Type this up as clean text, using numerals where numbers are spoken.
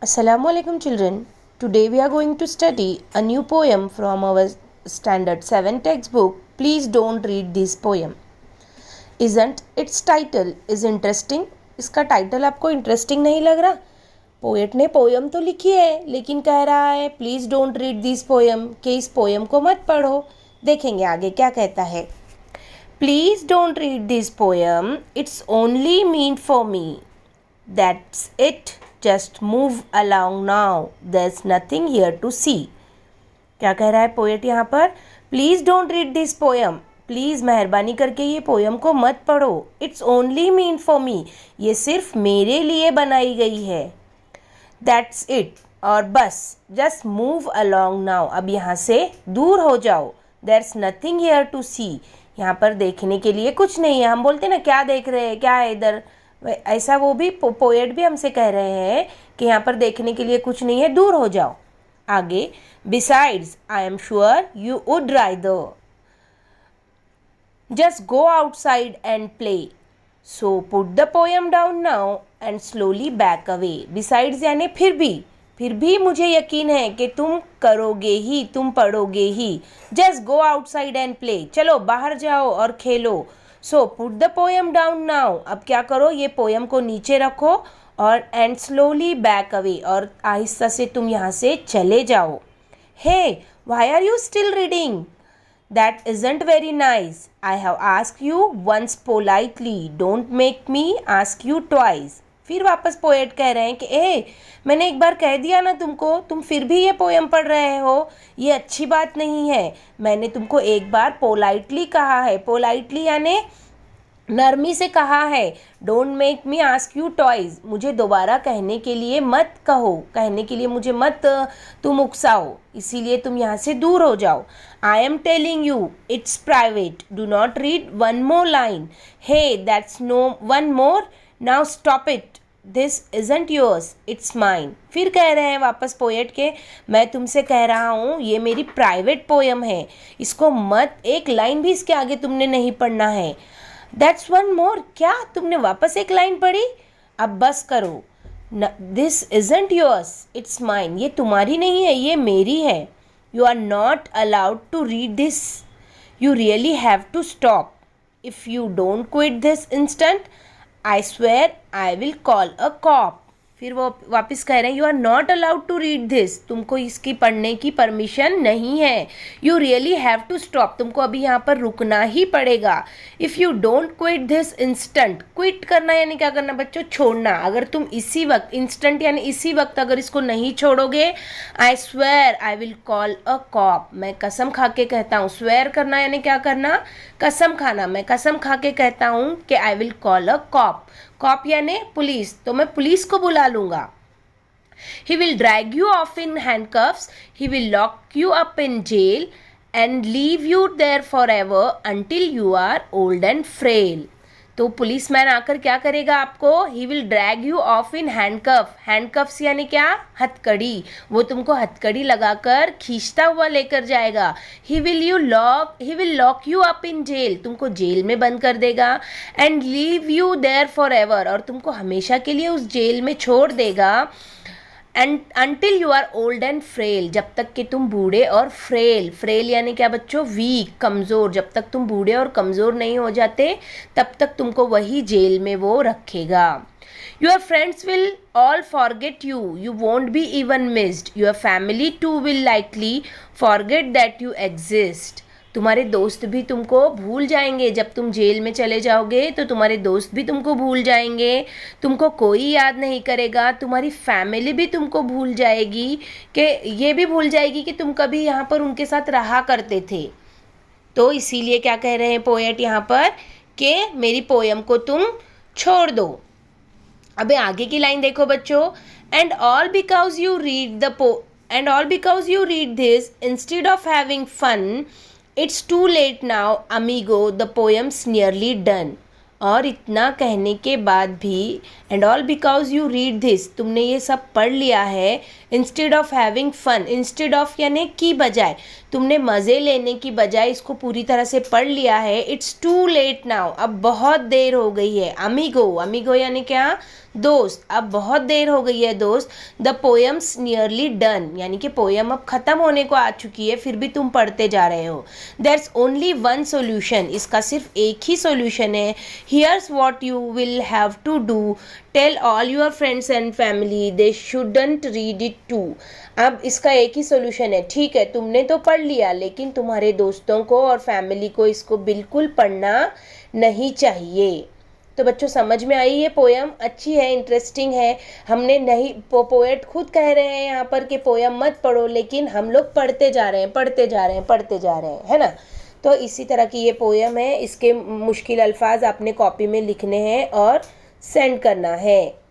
Assalamu alaikum children. Today we are going to study a new poem from our standard 7 textbook. Please don't read this poem. Isn't its title is interesting? इसका title आपको interesting नहीं लग रहा? Poet ने poem तो लिखी है लेकिन कह रहा है please don't read this poem, कि इस पोयम को मत पढ़ो। देखेंगे आगे क्या कहता है। Please don't read this poem, it's only mean for me, that's it, just move along now, there's nothing here to see। क्या कह रहा है पोएट यहाँ पर? Please don't read this poem, please मेहरबानी करके ये पोयम को मत पढ़ो। It's only mean for me, ये सिर्फ मेरे लिए बनाई गई है। दैट्स इट, और बस, जस्ट मूव अलोंग नाउ, अब यहाँ से दूर हो जाओ। देयर्स नथिंग हियर टू सी, यहाँ पर देखने के लिए कुछ नहीं है। हम बोलते ना क्या देख रहे हैं, क्या है इधर, ऐसा वो भी पोएट भी हमसे कह रहे हैं कि यहाँ पर देखने के लिए कुछ नहीं है, दूर हो जाओ। आगे, besides I am sure you would rather just go outside and play, so put the poem down now and slowly back away. Besides यानी फिर भी मुझे यकीन है कि तुम करोगे ही, तुम पढ़ोगे ही। Just go outside and play, चलो बाहर जाओ और खेलो। So put the poem down now, अब क्या करो, ये पोएम को नीचे रखो और एंड स्लोली बैक अवे, और आहिस्ता से तुम यहाँ से चले जाओ। Hey, why are you still reading? That isn't very nice, I have ask you once politely, don't make me ask you twice. फिर वापस पोएट कह रहे हैं कि मैंने एक बार कह दिया ना तुमको, तुम फिर भी ये पोएम पढ़ रहे हो, ये अच्छी बात नहीं है। मैंने तुमको एक बार पोलाइटली कहा है, पोलाइटली यानी नरमी से कहा है। Don't make me ask you toys, मुझे दोबारा कहने के लिए मत कहो, कहने के लिए मुझे मत तुम उकसाओ, इसीलिए तुम यहाँ से दूर हो जाओ। I am telling you it's private, do not read one more line. Hey, that's no one more, now stop it, this isn't yours, it's mine. फिर कह रहे हैं वापस पोएट के, मैं तुमसे कह रहा हूँ ये मेरी प्राइवेट पोएम है, इसको मत, एक लाइन भी इसके आगे तुमने नहीं पढ़ना है। दैट्स वन मोर, क्या तुमने वापस एक लाइन पढ़ी? अब बस करो। This isn't yours, it's mine, ये तुम्हारी नहीं है, ये मेरी है। You are not allowed to read this, you really have to stop. If you don't quit this instant, I swear I will call a cop. फिर वो वापस कह रहे हैं you are not allowed to read this, तुमको इसकी पढ़ने की परमिशन नहीं है। You really have to stop, तुमको अभी यहाँ पर रुकना ही पड़ेगा। If you don't quit this instant, quit करना यानी क्या करना बच्चों, छोड़ना। अगर तुम इसी वक्त, इंस्टेंट यानी इसी वक्त अगर इसको नहीं छोड़ोगे, आई swear I will call a corp, मैं कसम खा के कहता हूँ। स्वेयर करना यानी क्या करना, कसम खाना। मैं कसम खा के कहता हूँ कि I will call a cop, cop यानी पुलिस, तो मैं पुलिस को बुला लूंगा। He will drag you off in handcuffs, he will lock you up in jail and leave you there forever until you are old and frail। तो policeman आकर क्या करेगा आपको? He will drag you of in handcuff, handcuffs यानी क्या, हथकड़ी, वो तुमको हथकड़ी लगाकर खींचता हुआ लेकर जाएगा। He will lock you up in jail, तुमको जेल में बंद कर देगा। And leave you there forever, और तुमको हमेशा के लिए उस जेल में छोड़ देगा। And until you are old and frail, जब तक कि तुम बूढ़े और फ्रेल, फ्रेल यानी क्या बच्चों, वीक, कमज़ोर, जब तक तुम बूढ़े और कमज़ोर नहीं हो जाते तब तक तुमको वही जेल में वो रखेगा। Your friends will all forget you, you won't be even missed, your family too will likely forget that you exist. तुम्हारे दोस्त भी तुमको भूल जाएंगे, जब तुम जेल में चले जाओगे तो तुम्हारे दोस्त भी तुमको भूल जाएंगे, तुमको कोई याद नहीं करेगा, तुम्हारी फैमिली भी तुमको भूल जाएगी, कि ये भी भूल जाएगी कि तुम कभी यहाँ पर उनके साथ रहा करते थे। तो इसीलिए क्या कह रहे हैं पोएट यहाँ पर कि मेरी पोयम को तुम छोड़ दो। अबे आगे की लाइन देखो बच्चों, and all because you read this instead of having fun, it's too late now, amigo, the poem's nearly done। और इतना कहने के बाद भी, and all because you read this, तुमने ये सब पढ़ लिया है, instead of having fun, instead of यानी की बजाय, तुमने मज़े लेने की बजाय इसको पूरी तरह से पढ़ लिया है। इट्स टू लेट नाउ, अब बहुत देर हो गई है। अमीगो, अमीगो यानी क्या, दोस्त, अब बहुत देर हो गई है दोस्त। द पोएम्स नियरली डन, यानी कि पोएम अब ख़त्म होने को आ चुकी है, फिर भी तुम पढ़ते जा रहे हो। देयर्स ओनली वन सोल्यूशन, इसका सिर्फ एक ही सोल्यूशन है। Here's what you will have to do, tell all your friends and family they shouldn't read it too. अब इसका एक ही सोल्यूशन है, ठीक है तुमने तो पढ़ लिया, लेकिन तुम्हारे दोस्तों को और फैमिली को इसको बिल्कुल पढ़ना नहीं चाहिए। तो बच्चों समझ में आई ये पोयम, अच्छी है, इंटरेस्टिंग है। हमने नहीं, पोएट खुद कह रहे हैं यहाँ पर कि पोयम मत पढ़ो, लेकिन हम लोग पढ़ते जा रहे हैं, पढ़ते जा रहे हैं, पढ़ते जा रहे हैं, है ना। तो इसी तरह की ये पोयम है, इसके मुश्किल अल्फाज आपने कॉपी में लिखने हैं और सेंड करना है।